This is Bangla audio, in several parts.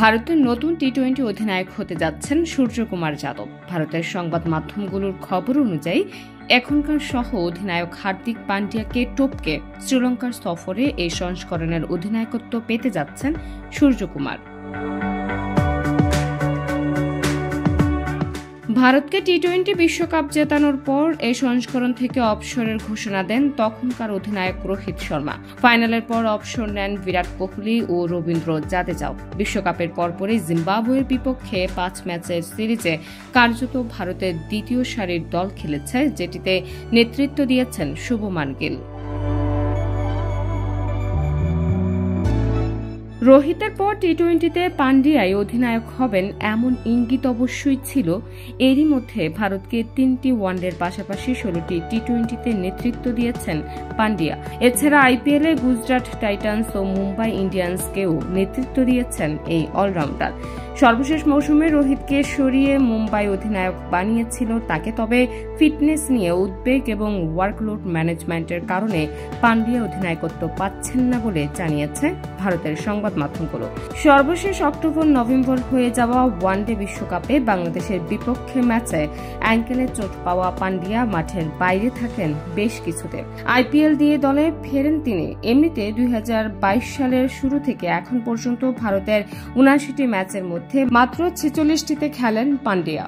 ভারতের নতুন টি-20 অধিনায়ক হতে যাচ্ছেন সূর্যকুমার যাদব। ভারতের সংবাদ মাধ্যমগুলোর খবর অনুযায়ী এখনকার সহ অধিনায়ক হার্দিক পান্ডিয়াকে টপকে শ্রীলঙ্কার সফরে এই সংস্করণের অধিনায়কত্ব পেতে যাচ্ছেন সূর্যকুমার। ভারতকে টি-20 বিশ্বকাপ জেতানোর পর এই সংস্করণ থেকে অবসরের ঘোষণা দেন তখনকার অধিনায়ক রোহিত শর্মা। ফাইনালের পর অবসর নেন বিরাট কোহলি ও রবীন্দ্র জাদেজাও। বিশ্বকাপের পরপরই জিম্বাবুয়ের বিপক্ষে 5 ম্যাচের সিরিজে কার্যত ভারতের দ্বিতীয় সারির দল খেলেছে, যেটিতে নেতৃত্ব দিয়েছেন শুভমান গিল। রোহিতের পর টি-20তে পান্ডিয়াই অধিনায়ক হবেন এমন ইঙ্গিত অবশ্যই ছিল। এরই মধ্যে ভারতকে 3টি ওয়ানডের পাশাপাশি 16টি টি-20তে নেতৃত্ব দিয়েছেন পান্ডিয়া। এছাড়া আইপিএলে গুজরাট টাইটান্স ও মুম্বাই ইন্ডিয়ান্সকেও নেতৃত্ব দিয়েছেন এই অলরাউন্ডার। সর্বশেষ মৌসুমে রোহিতকে সরিয়ে মুম্বাই অধিনায়ক বানিয়েছিল তাকে, তবে ফিটনেস নিয়ে উদ্বেগ এবং ওয়ার্কলোড ম্যানেজমেন্টের কারণে পান্ডিয়া অধিনায়কত্ব পাচ্ছেন না বলে জানিয়েছে ভারতের সংবাদ মাধ্যমগুলো। সর্বশেষ অক্টোবর-নভেম্বর হয়ে যাওয়া ওয়ানডে বিশ্বকাপে বাংলাদেশের বিপক্ষে ম্যাচে অ্যাঙ্কেলে চোট পাওয়া পান্ডিয়া মাঠের বাইরে থাকেন বেশ কিছুতে। আইপিএল দিয়ে দলে ফেরেন তিনি। এমনিতে 2022 সালের শুরু থেকে এখন পর্যন্ত ভারতের 79টি ম্যাচের মধ্যে মাত্র 46টিতে খেলেন পান্ডিয়া।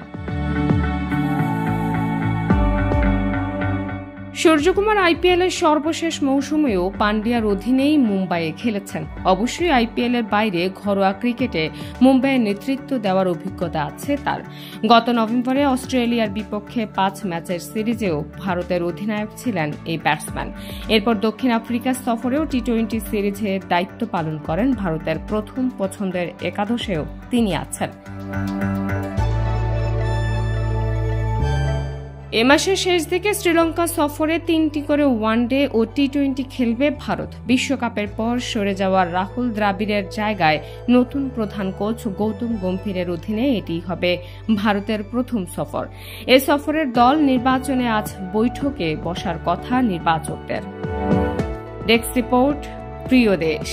সূর্যকুমার আইপিএলের সর্বশেষ মৌসুমেও পান্ডিয়ার অধীনেই মুম্বাইয়ে খেলেছেন। অবশ্যই আইপিএলের বাইরে ঘরোয়া ক্রিকেটে মুম্বাইয়ের নেতৃত্ব দেওয়ার অভিজ্ঞতা আছে তার। গত নভেম্বরে অস্ট্রেলিয়ার বিপক্ষে 5 ম্যাচের সিরিজেও ভারতের অধিনায়ক ছিলেন এই ব্যাটসম্যান। এরপর দক্ষিণ আফ্রিকা সফরেও টি-20 সিরিজে দায়িত্ব পালন করেন। ভারতের প্রথম পছন্দের একাদশেও তিনি আছেন। এ মাসের শেষ দিকে শ্রীলঙ্কা সফরে 3টি করে ওয়ানডে ও টি-20 খেলবে ভারত। বিশ্বকাপের পর সরে যাওয়া রাহুল দ্রাবিড়ের জায়গায় নতুন প্রধান কোচ গৌতম গম্ভীরের অধীনে এটি হবে ভারতের প্রথম সফর। এ সফরের দল নির্বাচনে আজ বৈঠকে বসার কথা নির্বাচকদের। ডেস্ক রিপোর্ট, প্রিয় দেশ।